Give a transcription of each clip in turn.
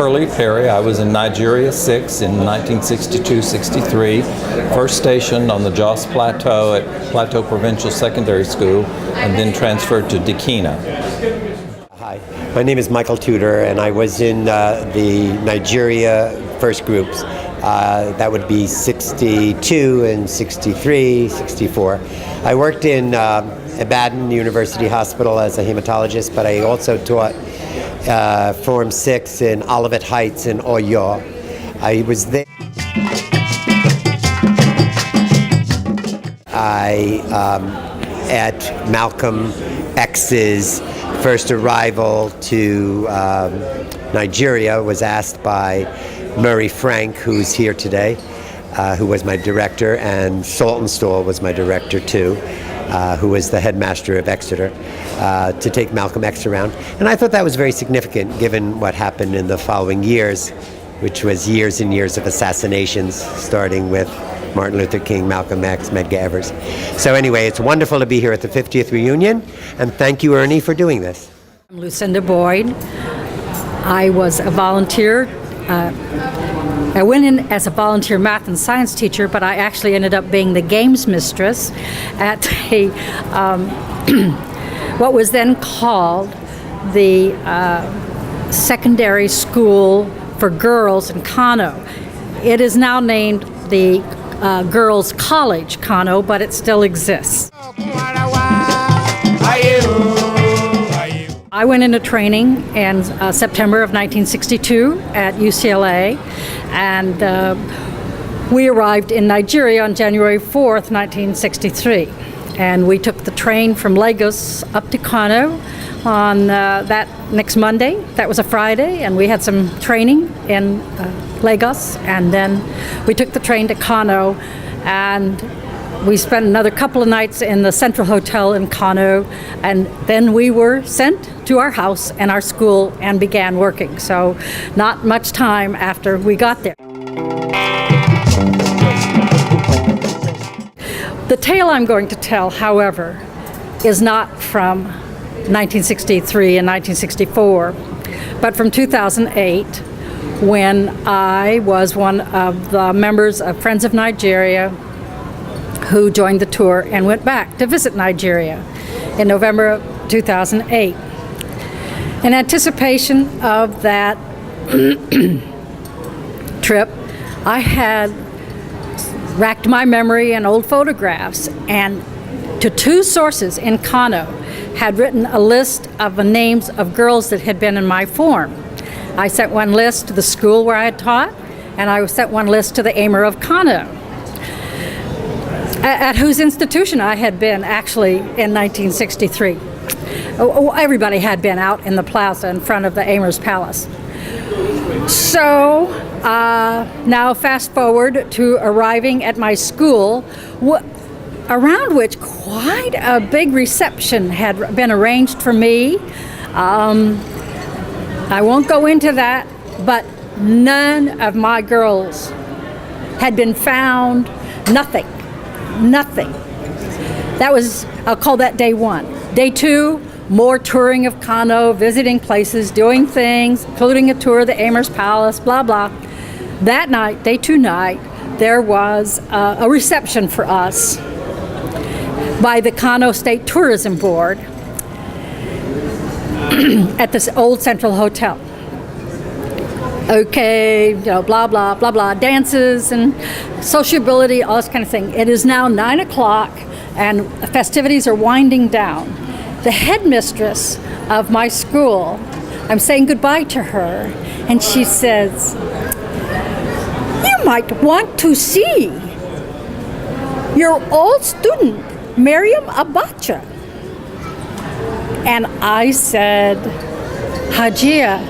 Shirley Perry. I was in Nigeria 6 in 1962-63, first stationed on the Jos Plateau at Plateau Provincial Secondary School, and then transferred to Dikina. Hi, my name is Michael Tudor, and I was in the Nigeria first groups. That would be 62 and 63, 64. I worked in Ibadan University Hospital as a hematologist, but I also taught Form 6 in Olivet Heights in Oyo. I was there. At Malcolm X's first arrival to Nigeria, was asked by Murray Frank, who's here today, who was my director, and Saltonstall was my director too, who was the headmaster of Exeter, to take Malcolm X around. And I thought that was very significant given what happened in the following years, which was years and years of assassinations, starting with Martin Luther King, Malcolm X, Medgar Evers. So anyway, it's wonderful to be here at the 50th reunion, and thank you, Ernie, for doing this. I'm Lucinda Boyd. I was a volunteer. I went in as a volunteer math and science teacher, but I actually ended up being the games mistress at a what was then called the secondary school for girls in Kano. It is now named the Girls College Kano, but it still exists. I went into training in September of 1962 at UCLA, and we arrived in Nigeria on January 4th, 1963. And we took the train from Lagos up to Kano on that next Monday. That was a Friday, and we had some training in Lagos, and then we took the train to Kano, and we spent another couple of nights in the Central Hotel in Kano, and then we were sent to our house and our school and began working. So not much time after we got there. The tale I'm going to tell, however, is not from 1963 and 1964, but from 2008, when I was one of the members of Friends of Nigeria who joined the tour and went back to visit Nigeria in November of 2008. In anticipation of that trip, I had racked my memory in old photographs, and to two sources in Kano had written a list of the names of girls that had been in my form. I sent one list to the school where I had taught, and I sent one list to the Amir of Kano, at whose institution I had been actually in 1963. Everybody had been out in the plaza in front of the Amir's palace. So now fast forward to arriving at my school, around which quite a big reception had been arranged for me. I won't go into that, but none of my girls had been found. Nothing. That was, I'll call that day one. Day two, more touring of Kano, visiting places, doing things, including a tour of the Amir's palace, blah, blah. That night, day two night, there was a reception for us by the Kano State Tourism Board at this old Central Hotel. Okay, blah, blah, blah, blah, dances and sociability, all this kind of thing. It is now 9 o'clock and festivities are winding down. The headmistress of my school, I'm saying goodbye to her, and she says, "You might want to see your old student, Miriam Abacha." And I said, "Hajia,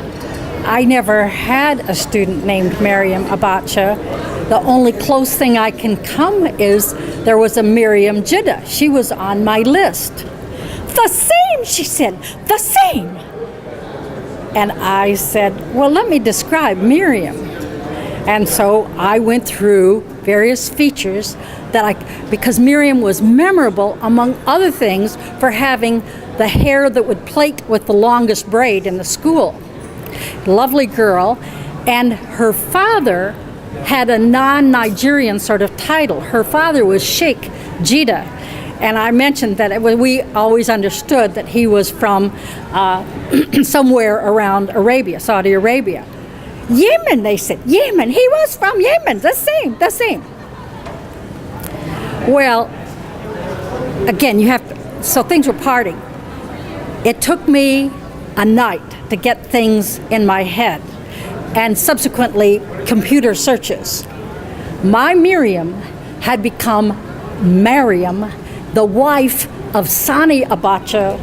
I never had a student named Miriam Abacha. The only close thing I can come is there was a Miriam Jidda. She was on my list." "The same," she said, "the same." And I said, "Well, let me describe Miriam." And so I went through various features because Miriam was memorable, among other things, for having the hair that would plait with the longest braid in the school. Lovely girl. And her father had a non-Nigerian sort of title. Her father was Sheikh Jida. And I mentioned that we always understood that he was from somewhere around Arabia, Saudi Arabia. Yemen, they said. Yemen. He was from Yemen. The same. Well, again, so things were parting. It took me a night to get things in my head, and subsequently computer searches. My Miriam had become Mariam, the wife of Sani Abacha,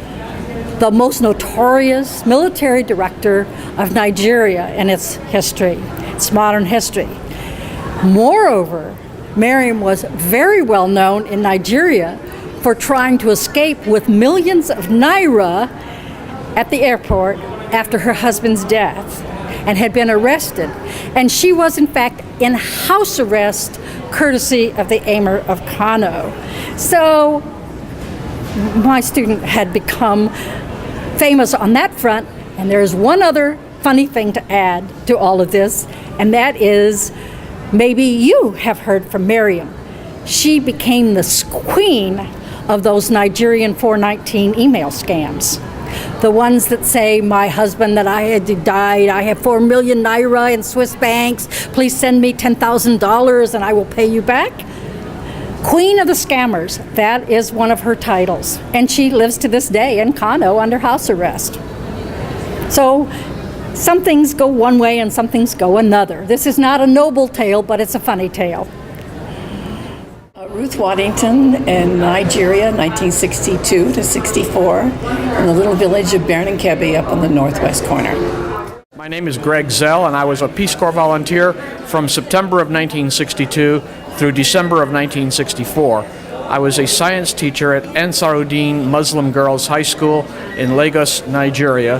the most notorious military director of Nigeria in its history, its modern history. Moreover, Mariam was very well known in Nigeria for trying to escape with millions of naira at the airport after her husband's death, and had been arrested. And she was, in fact, in house arrest courtesy of the Emir of Kano. So my student had become famous on that front. And there's one other funny thing to add to all of this, and that is, maybe you have heard from Miriam. She became the queen of those Nigerian 419 email scams. The ones that say, my husband that I had died, I have 4 million naira in Swiss banks, please send me $10,000 and I will pay you back. Queen of the Scammers, that is one of her titles. And she lives to this day in Kano under house arrest. So some things go one way and some things go another. This is not a noble tale, but it's a funny tale. Ruth Waddington in Nigeria, 1962 to 64, in the little village of Berninkebe up on the northwest corner. My name is Greg Zell, and I was a Peace Corps volunteer from September of 1962 through December of 1964. I was a science teacher at Ansaruddin Muslim Girls High School in Lagos, Nigeria,